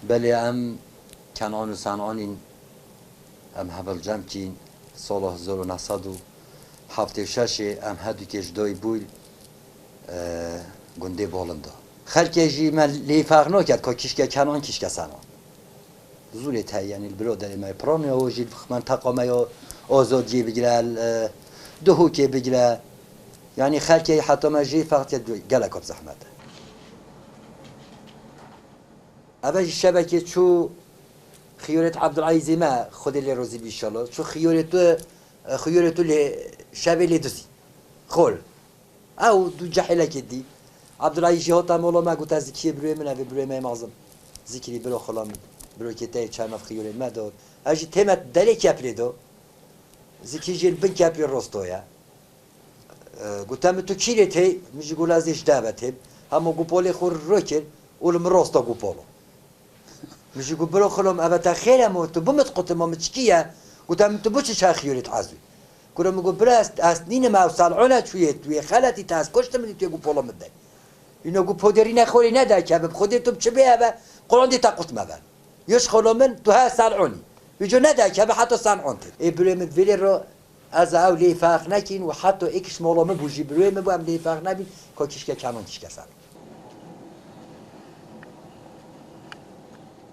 بله ام کنعان و صنعان ام هبل جمع کین سال 1976 ام هدو کش دای بویل گنده بالنده خلکه جی من لیفاق نکرد که کشکه کنعان کشکه صنعان زوری تا یعنی البرادر ما پرانی و جی منطقه ما آزادی بگیره دهو که بگیره يعني خالكي حتى ما جي فقط قالك بزحمته أباج الشبكة شو خيورة عبد العزيز ما خذ اللي روزي بإن شاء الله شو خيورته اللي شابي اللي دزي خول أو دو جحيلة كدي عبد العزيز هوتا مولا ما قلت ذكي بروي من أبي بروي ما معظم ذكري برو خلام برو كتاي كان في خيورة ما دور أجي تمت دلي كابري دو ذكي جيل بن كابري روستويا گفتم تو کی رتی میشه گول ازش دعوتیم همو گوپالی خور رکن اولم راستا گوپالو میشه گو برو خلام اوتا خیرم تو بمت قطع ما چکیه گفتم تو بچه چه خیورت عزوی گفتم میگو برست از نین ما وصلعونه توی خالتی تاس کشتم توی گوپالا مده اینا گوپادری نخوری نده که به خودت تو چه بیه و قرآن دی تقط مبر یش خلامن تو ها صلعونی یجو نده که به حتی صنعانت ابراهیم ویلی رو از او لیفاق نکین و حتی ایکش مولامه بوجی بروی مبو هم لیفاق نبین که کشکه کمان کشکه سر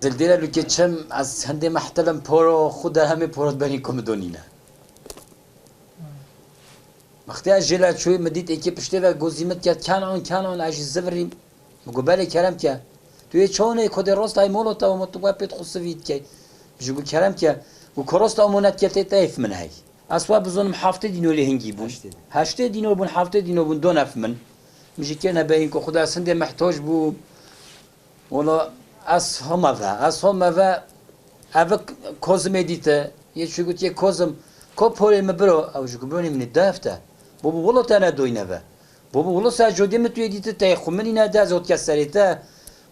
زلدیره لو که چم از هنده محتلم پارو خود همه پارد بنی کمدونینه وقتی از جلال شوی مدید ایکی پشته و گوزیمت کرد کنان عجی زوریم مگو بله کرم که توی چونه کده راست های مولوتا و مطبقه پیت خصوصیت که بجو کرم که و کراست آمونت که تایف من هی اسوا بزنم هفته دینو لهنگی بون هشته دینو بون هفته دینو بون دو نف من میشه که نباین که خدا سنده محتاج بو ولا از هم و اوه کوزم دیته یه چی گفت یه کوزم کو پولی مبرو او جو برونی من دافته بابا ولا تنه دوینه و بابا ولا سجودی متوی دیته تا خمنی نه دازوت کسریته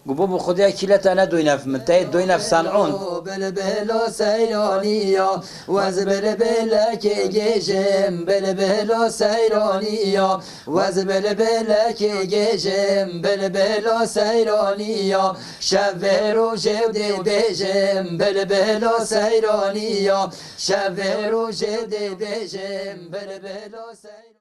بابا خدا کیلت انا دوینف من تا دوینف صنعون بلبلا سیرانیا وز بلبلا که گجم بلبلا سیرانیا وز بلبلا که گجم بلبلا سیرانیا شب رو جود بجم بلبلا سیرانیا شب رو جود بجم بلبلا سیرانیا